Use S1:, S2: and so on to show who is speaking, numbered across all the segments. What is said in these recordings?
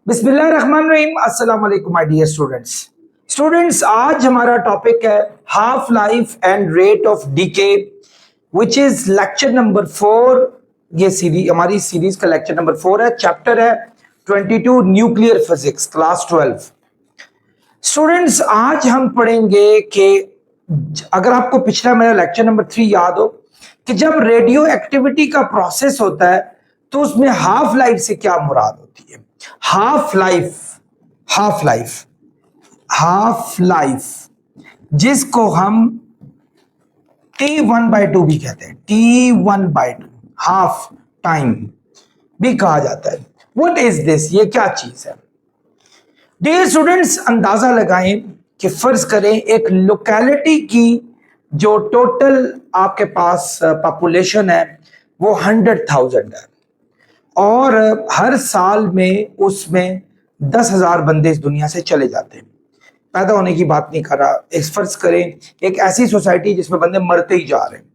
S1: बिस्मिल्लाहिर्रहमानिर्रहीम। अस्सलाम वालेकुम माय डियर स्टूडेंट्स, आज हमारा टॉपिक है half life and rate of decay, which is lecture number 4। ये सीरीज हमारी सीरीज का लेक्चर नंबर 4 है। चैप्टर है 22 न्यूक्लियर फिजिक्स, क्लास 12। स्टूडेंट्स, आज हम पढ़ेंगे कि अगर आपको पिछला मेरा लेक्चर नंबर 3 याद हो कि जब रेडियो एक्टिविटी का प्रोसेस होता है तो उसमें हाफ लाइफ से क्या मुराद होती है। Half life half life half life जिसको हम T1/2 भी कहते हैं, T1/2 हाफ टाइम भी कहा जाता है। व्हाट इज दिस, ये क्या चीज है? डियर स्टूडेंट्स, अंदाजा लगाएं कि फर्ज करें एक लोकेलिटी की जो टोटल आपके पास पॉपुलेशन है वो 100,000 है और हर साल में उसमें 10,000 बंदे इस दुनिया से चले जाते हैं। पैदा होने की बात नहीं कर रहा, इस फर्ज करें एक ऐसी सोसाइटी जिसमें बंदे मरते ही जा रहे हैं,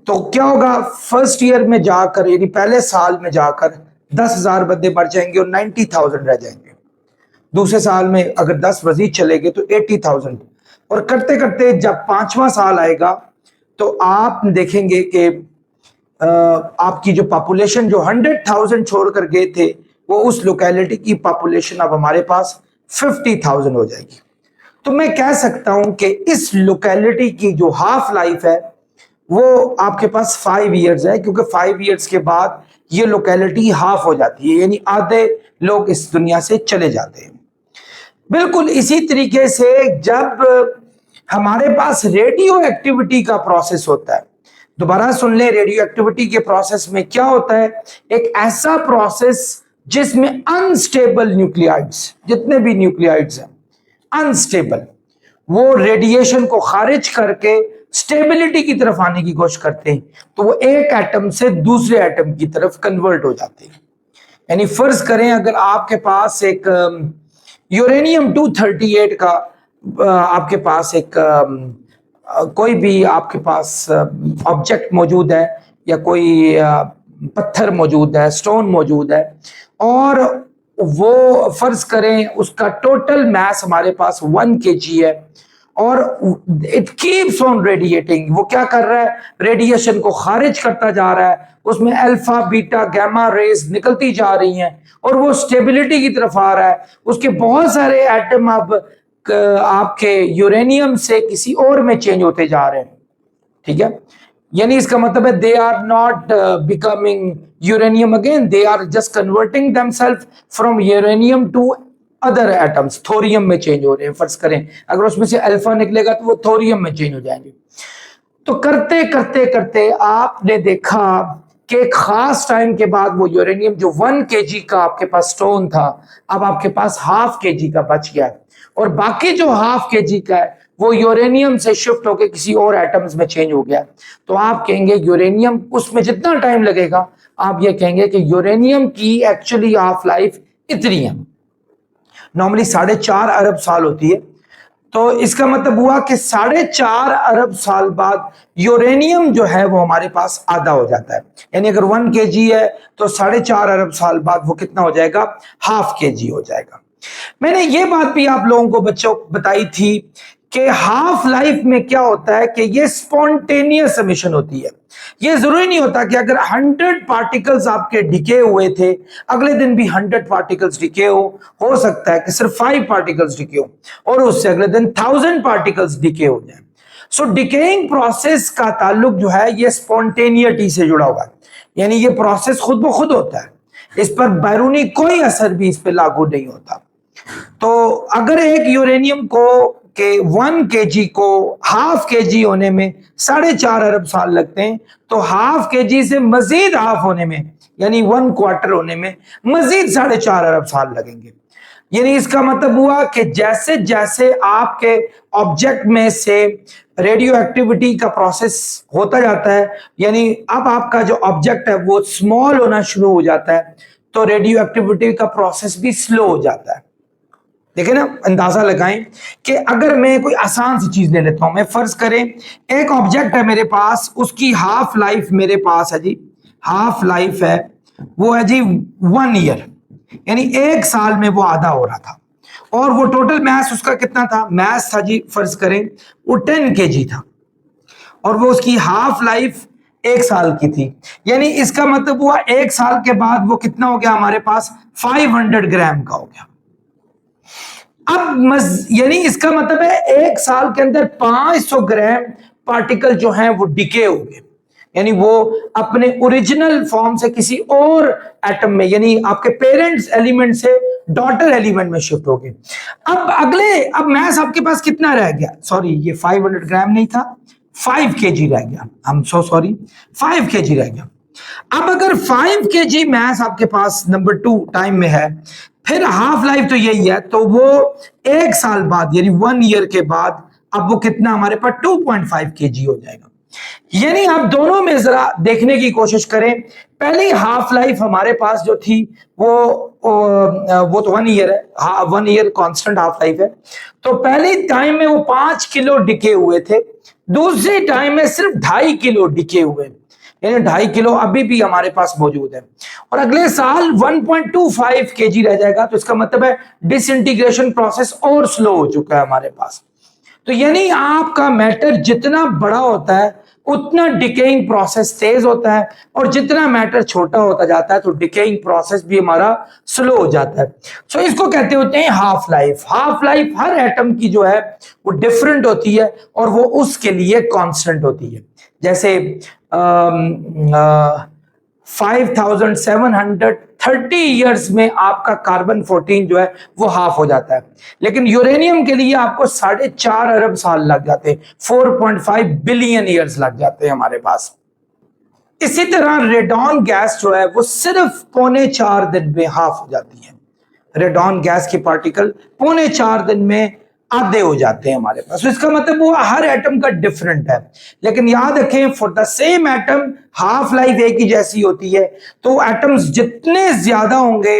S1: तो क्या होगा? फर्स्ट ईयर में जाकर यानी पहले साल में जाकर 10,000 बंदे मर जाएंगे और 90,000 रह जाएंगे। दूसरे साल में अगर 10 मजीद चले गए तो 80,000, और करते करते जब 5वां साल आएगा तो आप देखेंगे कि आपकी जो पॉपुलेशन जो 100,000 छोड़कर गए थे वो उस लोकेलिटी की पॉपुलेशन अब हमारे पास 50,000 हो जाएगी। तो मैं कह सकता हूं कि इस लोकेलिटी की जो हाफ लाइफ है वो आपके पास 5 इयर्स है, क्योंकि 5 इयर्स के बाद ये लोकेलिटी हाफ हो जाती है, यानी आधे लोग इस दुनिया से चले जाते हैं। बिल्कुल इसी तरीके से जब हमारे पास रेडियो एक्टिविटी का प्रोसेस होता है, दोबारा सुन लें, रेडियो एक्टिविटी के प्रोसेस में क्या होता है? एक ऐसा प्रोसेस जिसमें अनस्टेबल न्यूक्लियाइड्स, जितने भी न्यूक्लियाइड्स हैं अनस्टेबल, वो रेडिएशन को खारिज करके स्टेबिलिटी की तरफ आने की कोशिश करते हैं, तो वो एक एटम से दूसरे एटम की तरफ कन्वर्ट हो जाते हैं। यानी फर्ज करें अगर आपके पास एक यूरेनियम 238 का आपके पास एक कोई भी आपके पास ऑब्जेक्ट मौजूद है या कोई पत्थर मौजूद है, स्टोन मौजूद है, और वो फर्ज करें उसका टोटल मास हमारे पास 1 kg है और इट कीप्स ऑन रेडिएटिंग। वो क्या कर रहा है? रेडिएशन को खारिज करता जा रहा है, उसमें अल्फा बीटा गामा रेज निकलती जा रही हैं और वो स्टेबिलिटी की तरफ आ रहा है। उसके बहुत सारे एटम अब आपके यूरेनियम से किसी और में चेंज होते जा रहे हैं, ठीक है? यानी इसका मतलब है they are not becoming uranium again, they are just converting themselves from uranium to other atoms, thorium में चेंज हो रहे हैं। फर्ज करें अगर उसमें से अल्फा निकलेगा तो वो थोरियम में चेंज हो जाएंगे। तो करते करते करते आपने देखा कि एक खास टाइम के बाद वो यूरेनियम जो 1 kg का आपके पास स्टोन था अब आपके पास ½ kg का बच गया है, और बाकी जो ½ kg का है वो यूरेनियम से शिफ्ट होकर किसी और एटम्स में चेंज हो गया। तो आप कहेंगे यूरेनियम, उसमें जितना टाइम लगेगा आप ये कहेंगे कि यूरेनियम की एक्चुअली हाफ लाइफ इतनी है, नॉर्मली 4.5 अरब साल होती है। तो इसका मतलब हुआ कि 4.5 अरब साल बाद यूरेनियम जो है वो हमारे पास आधा हो जाता है। यानी अगर 1 kg है तो 4.5 अरब साल बाद वो कितना हो जाएगा? ½ kg हो जाएगा। मैंने ये बात भी आप लोगों को बच्चों बताई थी कि हाफ लाइफ में क्या होता है कि ये स्पॉन्टेनियस एमिशन होती है। ये जरूरी नहीं होता कि अगर 100 पार्टिकल्स आपके डिके हुए थे अगले दिन भी 100 पार्टिकल्स डिके हो सकता है कि सिर्फ 5 पार्टिकल्स डिके हो और उससे अगले दिन 1000 पार्टिकल्स डिके हो जाए। सो डिकेइंग प्रोसेस का ताल्लुक जो है ये स्पॉन्टेनियटी से जुड़ा हुआ है, यानी ये प्रोसेस खुद ब खुद होता है, इस पर बैरूनी कोई असर भी इस पर लागू नहीं होता। तो अगर एक यूरेनियम को के 1 kg को ½ kg होने में 4.5 अरब साल लगते हैं, तो ½ kg से मजीद हाफ होने में यानी 1/4 होने में मजीद 4.5 अरब साल लगेंगे। यानी इसका मतलब हुआ कि जैसे जैसे आपके ऑब्जेक्ट में से रेडियो एक्टिविटी का प्रोसेस होता जाता है, यानी अब आपका जो ऑब्जेक्ट है वो स्मॉल होना शुरू हो जाता है, तो रेडियो एक्टिविटी का प्रोसेस भी स्लो हो जाता है। देखें ना, अंदाजा लगाएं कि अगर मैं कोई आसान सी चीज ले लेता हूं, मैं फर्ज करें एक ऑब्जेक्ट है मेरे पास, उसकी हाफ लाइफ मेरे पास है जी, हाफ लाइफ है वो है जी 1 ईयर। यानी एक साल में वो आधा हो रहा था। और वो टोटल मास उसका कितना था, मास था जी फर्ज करें वो 10 केजी था, और वो उसकी हाफ लाइफ एक साल की थी। यानी इसका मतलब हुआ एक साल के बाद वो कितना हो गया हमारे पास, 500 ग्राम का हो गया। अब यानी इसका मतलब है एक साल के अंदर 500 ग्राम पार्टिकल जो हैं वो डिके हो गए, यानी वो अपने ओरिजिनल फॉर्म से किसी और एटम में, यानी आपके पेरेंट्स एलिमेंट से डॉटर एलिमेंट में शिफ्ट हो गए। अब मैस आपके पास कितना रह गया, सॉरी ये 500 ग्राम नहीं था, 5 केजी रह गया, I am so sorry, 5 KG रह गया। अब अगर 5 केजी मैस आपके पास नंबर 2 टाइम में है, फिर हाफ लाइफ तो यही है, तो वो एक साल बाद यानी 1 ईयर के बाद अब वो कितना हमारे पास 2.5 केजी हो जाएगा। यानी आप दोनों में जरा देखने की कोशिश करें। पहली हाफ लाइफ हमारे पास जो थी वो तो 1 ईयर है, 1 ईयर कांस्टेंट हाफ लाइफ है। तो पहली टाइम में वो 5 किलो डिके हुए थे, दूसरी टाइम में सिर्फ 2.5 किलो डिके हुए, यानी 2.5 किलो अभी भी हमारे पास मौजूद है। और अगले साल 1.25 केजी रह जाएगा, तो इसका मतलब है डिसइंटीग्रेशन प्रोसेस और स्लो हो चुका है हमारे पास। तो यानी आपका मैटर जितना बड़ा होता है उतना डिकेइंग प्रोसेस तेज होता है, और जितना मैटर छोटा होता जाता है तो डिकेइंग प्रोसेस भी हमारा स्लो हो जाता है। सो इसको कहते होते हैं हाफ लाइफ। हाफ लाइफ हर एटम की जो है वो डिफरेंट होती है और वो उसके लिए कांस्टेंट होती है। जैसे 5730 ईयर्स में आपका कार्बन 14 जो है वो हाफ हो जाता है, लेकिन यूरेनियम के लिए आपको 4.5 अरब साल लग जाते हैं, 4.5 बिलियन ईयर्स लग जाते हैं हमारे पास। इसी तरह रेडॉन गैस जो है वो सिर्फ 4.25 दिन में हाफ हो जाती है। रेडॉन गैस की पार्टिकल 4.25 दिन में आधे हो जाते हैं हमारे पास। तो इसका मतलब वो हर एटम का डिफरेंट है, लेकिन याद रखें for the same atom half life एक ही जैसी होती है। तो एटम्स जितने ज्यादा होंगे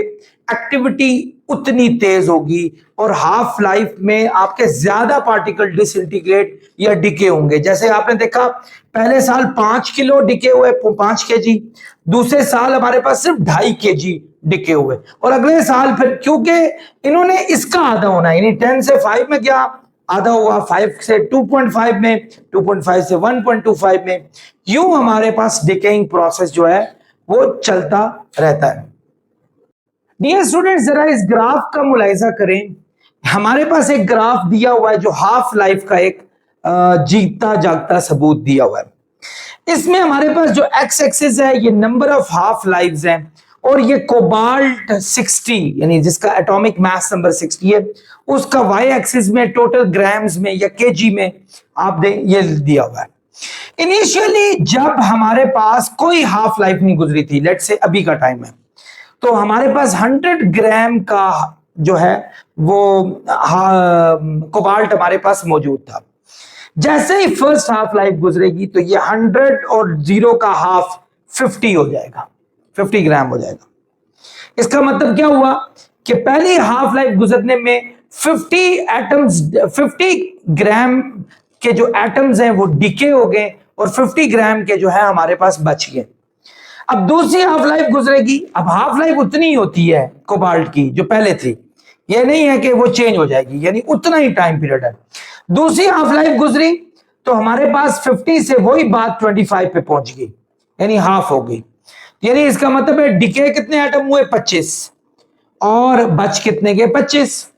S1: एक्टिविटी उतनी तेज होगी, और हाफ लाइफ में आपके ज्यादा पार्टिकल डिसइंटीग्रेट या डिके होंगे। जैसे आपने देखा पहले साल 5 किलो डिके हुए, 5 केजी, दूसरे साल हमारे पास सिर्फ 2.5 केजी डिके हुए, और अगले साल फिर क्योंकि इन्होंने इसका आधा होना है, यानी 10 से 5 में क्या आधा हुआ, 5 से 2.5 में, 2.5 से 1.25 में, यूं हमारे पास डिकेइंग प्रोसेस जो है वो चलता रहता है। डियर स्टूडेंट्स, जरा इस ग्राफ का मुलाहिजा करें। हमारे पास एक ग्राफ दिया हुआ है जो हाफ लाइफ का एक जीता जागता सबूत दिया हुआ है। इसमें हमारे पास जो एक्स एक्सिस है ये नंबर ऑफ हाफ लाइव्स हैं, और ये कोबाल्ट 60 यानी जिसका एटॉमिक मास नंबर 60 है, उसका वाई एक्सिस में टोटल ग्राम्स में या केजी में आप ये दिया हुआ है। इनिशियली जब हमारे पास कोई हाफ लाइफ नहीं गुजरी थी, लेट्स से अभी का टाइम है, तो हमारे पास 100 ग्राम का जो है वो कोबाल्ट हमारे पास मौजूद था। जैसे ही फर्स्ट हाफ लाइफ गुजरेगी तो ये 100 और 0 का हाफ 50 हो जाएगा, 50 ग्राम हो जाएगा। इसका मतलब क्या हुआ कि पहली हाफ लाइफ गुजरने में 50 ग्राम के जो एटम्स हैं वो डिके हो गए, और 50 ग्राम के जो है हमारे पास बच गए। अब दूसरी हाफ लाइफ गुजरेगी, अब हाफ लाइफ उतनी होती है कोबाल्ट की जो पहले थी, ये नहीं है कि वो चेंज हो जाएगी, यानी उतना ही टाइम पीरियड है। दूसरी हाफ लाइफ गुजरी तो हमारे पास 50 से वही बात 25 पे पहुंच गई, यानी हाफ हो गई। यानी इसका मतलब है डिके कितने एटम हुए, 25, और बच कितने के, 25।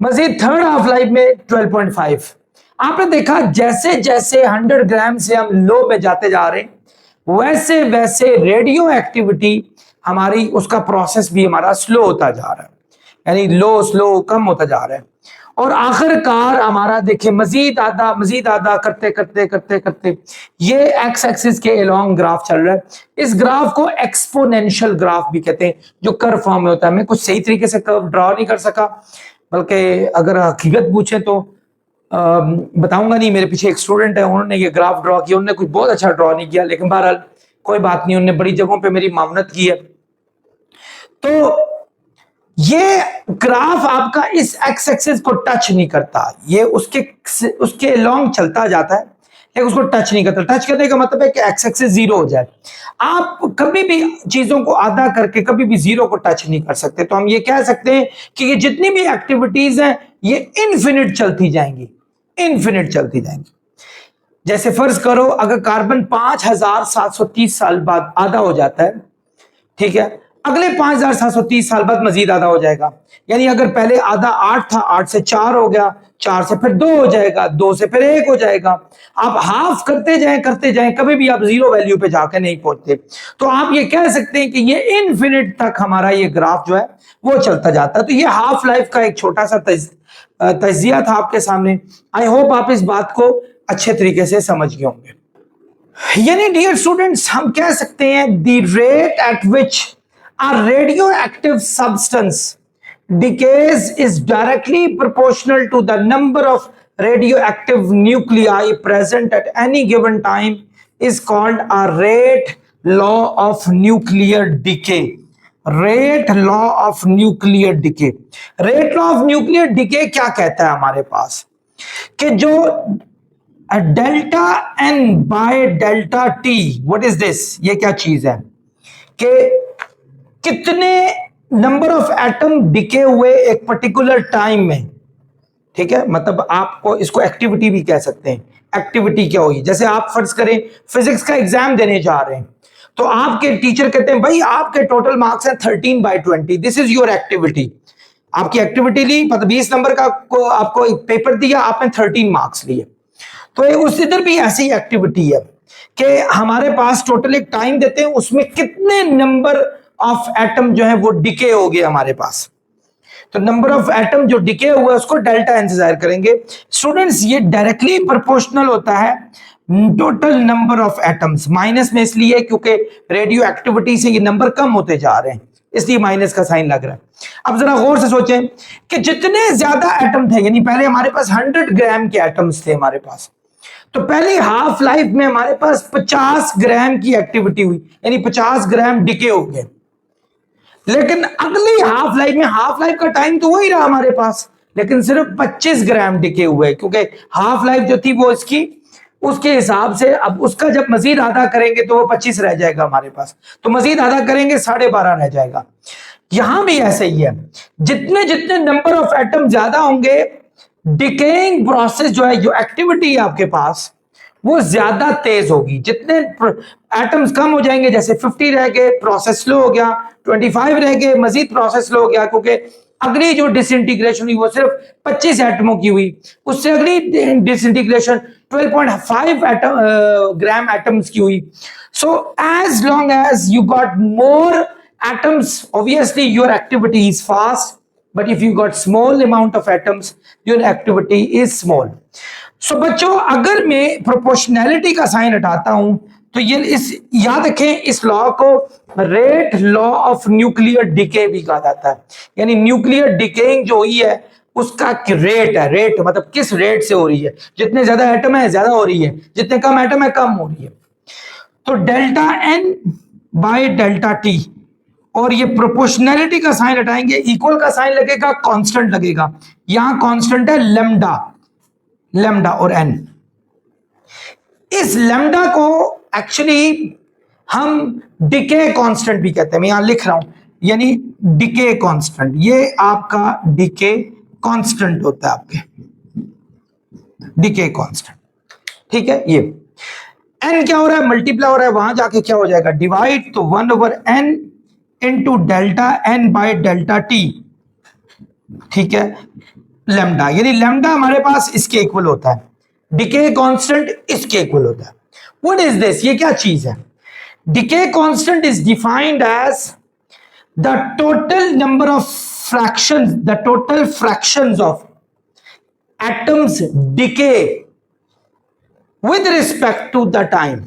S1: मजीद थर्ड हाफ लाइफ में 12.5। आपने देखा जैसे जैसे 100 ग्राम से हम लो में जाते जा रहे हैं, वैसे वैसे रेडियो एक्टिविटी हमारी उसका प्रोसेस भी हमारा स्लो होता जा रहा है, यानी लो स्लो कम होता जा रहा है, और आखिरकार हमारा देखिए मजीद आधा करते करते करते करते ये एक्स एक्सिस के अलोंग ग्राफ चल रहा है। इस ग्राफ को एक्सपोनेंशियल ग्राफ भी कहते हैं, जो कर्व फॉर्म में होता है। मैं कुछ सही तरीके से कर्व ड्रॉ नहीं कर सका, बल्कि अगर हकीकत पूछे तो बताऊंगा नहीं। मेरे पीछे एक स्टूडेंट है, उन्होंने ये ग्राफ ड्रॉ किया, उन्होंने कुछ बहुत अच्छा ड्रॉ नहीं किया, लेकिन बहरहाल कोई बात नहीं, उन्होंने बड़ी जगहों पे मेरी मामनत की है। तो ये ग्राफ आपका इस एक्स एक्सिस को टच नहीं करता, ये उसके लॉन्ग चलता जाता है, एक उसको टच नहीं करता। टच करने का मतलब है कि एक्स एक्सिस जीरो हो जाए। आप कभी भी चीजों को आधा करके कभी भी जीरो को टच नहीं कर सकते। तो हम ये कह सकते हैं कि ये जितनी भी एक्टिविटीज हैं ये इनफिनिट चलती जाएंगी, इनफिनिट चलती जाएंगी। जैसे फर्ज करो अगर कार्बन 5730 साल बाद आधा हो जाता है, ठीक है, अगले 5730 साल बाद मजीद आधा हो जाएगा। यानी अगर पहले आधा 8 था, 8 से 4 हो गया, 4 से फिर 2 हो जाएगा, 2 से फिर 1 हो जाएगा। आप हाफ करते जाएं, कभी भी आप जीरो वैल्यू पे जाकर नहीं पहुंचते। तो आप ये कह सकते हैं कि ये इनफिनिट तक हमारा ये ग्राफ जो है वो चलता जाता है। तो ये हाफ लाइफ का एक छोटा सा तजिया था आपके सामने। आई होप आप इस बात को अच्छे तरीके से समझ गए होंगे। यानी डियर स्टूडेंट्स, हम कह सकते हैं the rate at which a radioactive substance decays is directly proportional to the number of radioactive nuclei present at any given time is called a rate law of nuclear decay. Rate law of nuclear decay. Rate law of nuclear decay क्या कहता है हमारे पास कि जो delta n by delta t, what is this, ये क्या चीज है कि कितने नंबर ऑफ एटम डिके हुए एक पर्टिकुलर टाइम में, ठीक है, मतलब आपको इसको एक्टिविटी भी कह सकते हैं। एक्टिविटी क्या होगी, जैसे आप फर्ज करें फिजिक्स का एग्जाम देने जा रहे हैं, तो आपके टीचर कहते हैं भाई आपके टोटल मार्क्स हैं 13/20, दिस इज योर एक्टिविटी। आपकी एक्टिविटी ली, मतलब 20 नंबर का आपको एक पेपर दिया, आपने 13 मार्क्स लिए। तो उस इधर भी ऐसी एक्टिविटी है कि हमारे पास टोटल एक टाइम देते हैं, उसमें कितने नंबर ऑफ एटम जो है वो डिके हो गए हमारे पास। तो नंबर ऑफ एटम जो डिके हुआ है उसको डेल्टा एन से जाहिर करेंगे। स्टूडेंट्स ये डायरेक्टली प्रोपोर्शनल होता है total number of atoms. Minus में इसलिए क्योंकि रेडियो एक्टिविटी से ये नंबर कम होते जा रहे हैं, इसलिए माइनस का साइन लग रहा है। अब जरा गौर से सोचें कि जितने ज्यादा एटम थे, यानी पहले हमारे पास 100 ग्राम के एटम्स थे हमारे पास, तो पहली हाफ लाइफ में हमारे पास 50 ग्राम की एक्टिविटी हुई, यानी 50 ग्राम डिके हो गए। लेकिन अगली हाफ लाइफ में, हाफ लाइफ का टाइम तो वही रहा हमारे पास, लेकिन सिर्फ 25 ग्राम डिके हुए, क्योंकि हाफ लाइफ जो थी वो इसकी उसके हिसाब से, अब उसका जब मजीद आधा करेंगे तो वो 25 रह जाएगा हमारे पास, तो मजीद आधा करेंगे 12.5 रह जाएगा। यहां भी ऐसे ही है, जितने जितने नंबर ऑफ एटम ज्यादा होंगे, डिकेइंग प्रोसेस जो है, जो एक्टिविटी है आपके पास वो ज्यादा तेज होगी। जितने एटम्स कम हो जाएंगे, जैसे 50 रह गए, प्रोसेस स्लो हो गया, 25 रह गए, मजीद प्रोसेस स्लो हो गया, क्योंकि अगली जो डिसइंटीग्रेशन हुई वो सिर्फ 25 एटमों की हुई। उससे अगली डिसइंटीग्रेशन 12.5 ग्राम एटम्स की हुई। So as long as you got more atoms, obviously your activity is fast, but if you got small amount of atoms, your activity is small. So बच्चों, अगर मैं प्रोपोर्शनैलिटी का साइन हटाता हूं तो ये इस याद रखें, इस लॉ को rate law of nuclear decay भी कहा जाता है। यानी न्यूक्लियर डिकेइंग जो हुई है उसका रेट है, रेट मतलब किस रेट से हो रही है। जितने ज्यादा एटम है ज्यादा हो रही है, जितने कम एटम है कम हो रही है। तो delta n by delta t, और ये प्रोपोर्शनैलिटी का साइन हटाएंगे, इक्वल का साइन लगेगा, कांस्टेंट लगेगा। यहां कांस्टेंट है लेम्डा, लेम्डा और एन। इस लेम्डा को एक्चुअली हम डिके कांस्टेंट भी कहते हैं, मैं यहां लिख रहा हूं, यानी डिके कांस्टेंट, ये आपका डिके कांस्टेंट होता है, आपके डिके कांस्टेंट, ठीक है। ये एन क्या हो रहा है, मल्टीप्लाई हो रहा है, वहां जाके क्या हो जाएगा, डिवाइड, तो 1/n into delta n by delta t, ठीक है, लेम्डा। यानी लेम्डा हमारे पास इसके इक्वल होता है, डिके कांस्टेंट इसके इक्वल होता है। व्हाट इज दिस, ये क्या चीज है? Decay constant is defined as the total number of fractions, the total fractions of atoms decay with respect to the time.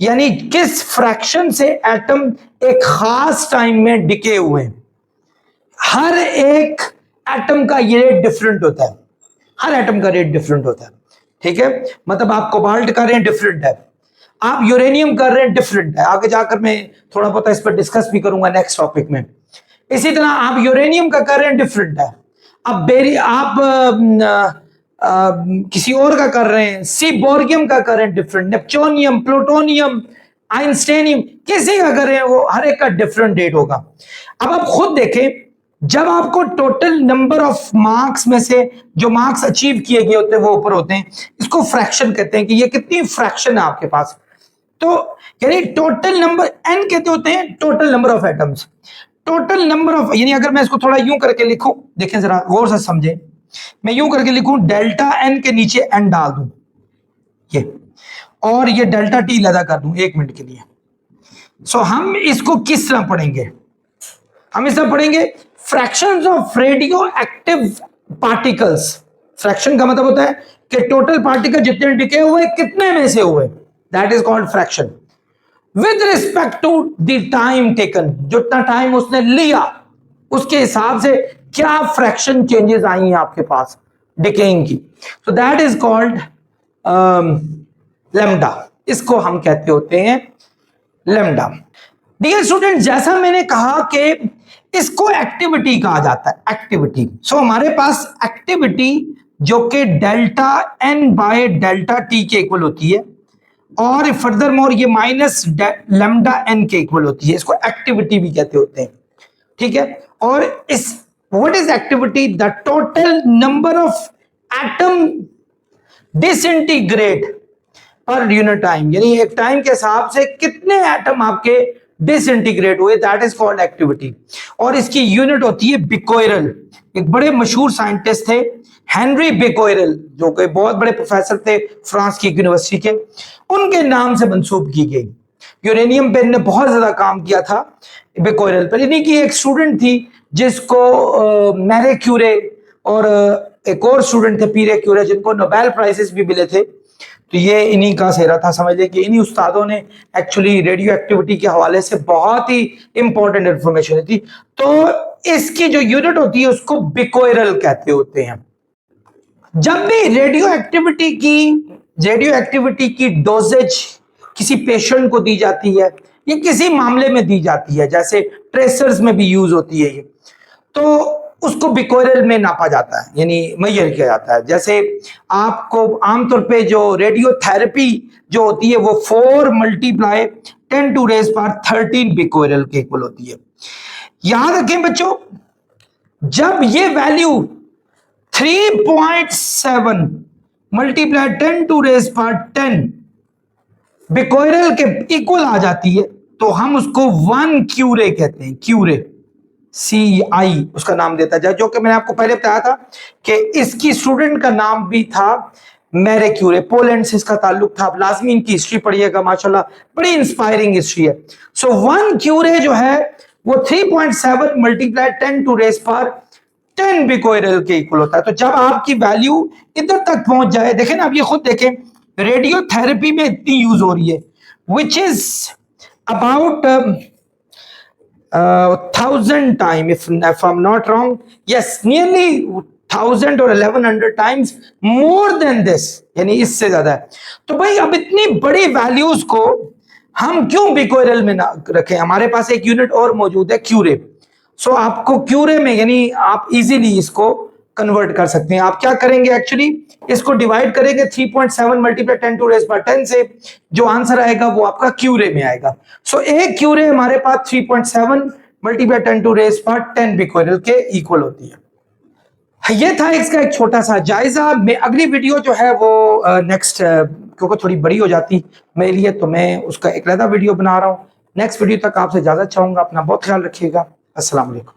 S1: यानी किस फ्रैक्शन से एटम एक खास टाइम में डिके हुए। हर एक एटम का ये रेट डिफरेंट होता है, हर एटम का रेट डिफरेंट होता है, ठीक है। मतलब आप कोबाल्ट कर रहे हैं, डिफरेंट है, आप यूरेनियम कर रहे हैं, डिफरेंट है। आगे जाकर मैं थोड़ा बहुत इस पर डिस्कस भी करूंगा नेक्स्ट टॉपिक में। इसी तरह आप यूरेनियम का कर रहे हैं, डिफरेंट है। अब आप किसी और का कर रहे हैं, सीबोर्गियम का कर रहे हैं डिफरेंट, नेपच्यूनियम, प्लूटोनियम, आइंस्टाइनियम, किसी का कर रहे हैं, वो हर एक का डिफरेंट डेट होगा। अब आप खुद देखें, जब आपको टोटल नंबर ऑफ मार्क्स में से जो मार्क्स अचीव किए गए होते हैं वो ऊपर होते हैं, इसको फ्रैक्शन कहते हैं कि ये कितनी फ्रैक्शन है आपके पास। तो यानी टोटल नंबर, एन कहते होते हैं total number of atoms, total number of, यानी अगर मैं इसको थोड़ा यूं करके लिखूं, देखें जरा गौर से समझें, मैं यूं करके लिखूं डेल्टा एन के नीचे एन डाल दूं ये, और ये डेल्टा टी लगा कर दूं 1 मिनट के लिए। सो हम इसको किस तरह पढ़ेंगे, हम इस तरह पढ़ेंगे fractions of radio active particles. Fraction का मतलब होता है कि टोटल पार्टिकल जितने डिके हुए कितने में से हुए, that is called fraction. With respect to the time taken, जितना टाइम उसने लिया उसके हिसाब से क्या फ्रैक्शन चेंजेस आई हैं आपके पास डिकेइंग की, so that is called lambda, इसको हम कहते होते हैं लैम्डा। डियर स्टूडेंट, जैसा मैंने कहा कि इसको एक्टिविटी कहा जाता है, एक्टिविटी। सो हमारे पास एक्टिविटी जो कि delta n by delta t के इक्वल होती है, और फर्दर मोर ये माइनस लैम्डा एन के इक्वल होती है, इसको एक्टिविटी भी कहते होते हैं, ठीक है। और इस what is activity, the total number of atom disintegrate per unit time, यानी एक टाइम के हिसाब से कितने एटम आपके डिसइंटीग्रेट हुए, दैट इज कॉल्ड एक्टिविटी। और इसकी यूनिट होती है बिकोयरल। एक बड़े मशहूर साइंटिस्ट थे हेनरी बिकोयरल, जो कि बहुत बड़े प्रोफेसर थे फ्रांस की यूनिवर्सिटी के, उनके नाम से मंसूब की गई। यूरेनियम पे इन्होंने बहुत ज्यादा काम किया था बिकोयरल पर। इन्हीं की एक स्टूडेंट थी जिसको मैरी क्यूरे और एक और स्टूडेंट थे पीरे क्यूरे, जिनको नोबेल प्राइजेस भी मिले थे। तो ये इन्हीं का सेहरा था, समझ लें कि इन्हीं उस्तादों ने एक्चुअली रेडियो एक्टिविटी के हवाले से बहुत ही इंपॉर्टेंट इंफॉर्मेशन दी। तो इसकी जो यूनिट होती है उसको बिकोयरल कहते होते हैं। जब भी रेडियो एक्टिविटी की डोजेज किसी पेशेंट को दी जाती है या किसी मामले में दी जाती है, जैसे ट्रेसर्स में भी यूज होती है ये, तो उसको बिकोयरल में नापा जाता है, यानी मेजर किया जाता है। जैसे आपको आमतौर पे जो रेडियोथेरेपी जो होती है वो 4 × 10⁻13 बिकोयरल के इक्वल होती है। याद रखें बच्चों, जब ये वैल्यू 3.7 × 10⁻10 बिकोयरल के इक्वल आ जाती है तो हम उसको 1 क्यूरे कहते हैं, क्यूरे CI उसका नाम देता है, जो कि मैंने आपको पहले बताया था कि इसकी स्टूडेंट का नाम भी था मैरी क्यूरे, पोलैंड से इसका ताल्लुक था। आप लाजमी इनकी हिस्ट्री पढ़िएगा, माशाल्लाह बड़ी इंस्पायरिंग हिस्ट्री है। सो 1 क्यूरे जो है वो 3.7 × 10⁻10 बिकोयरल के इक्वल होता है। तो जब आपकी वैल्यू इधर तक पहुंच जाए, देखें ना, आप ये खुद देखें रेडियोथेरेपी में इतनी यूज हो रही है, which is about 1000 time, if I'm not wrong, yes, nearly 1000 or 1100 times more than this, यानी इससे ज्यादा है। तो भाई अब इतनी बड़ी वैल्यूज को हम क्यों बिकोयरल में ना रखें, हमारे पास एक यूनिट और मौजूद है क्यूरे। सो आपको क्यूरे में, यानी आप इजीली इसको कन्वर्ट कर सकते हैं। आप क्या करेंगे, एक्चुअली इसको डिवाइड करेंगे 3.7 × 10⁻10 से, जो आंसर आएगा वो आपका क्यूरे में आएगा। सो एक क्यूरे हमारे पास 3.7 × 10⁻10 बिकोयरल के इक्वल होती है। ये था इसका एक छोटा सा जायजा। मैं अगली वीडियो जो है वो नेक्स्ट, क्योंकि थोड़ी बड़ी हो जाती मेरे लिए, तो मैं उसका एक अलग वीडियो बना रहा हूँ। नेक्स्ट वीडियो तक आपसे इजाजत चाहूंगा। अपना बहुत ख्याल रखिएगा। अस्सलाम वालेकुम।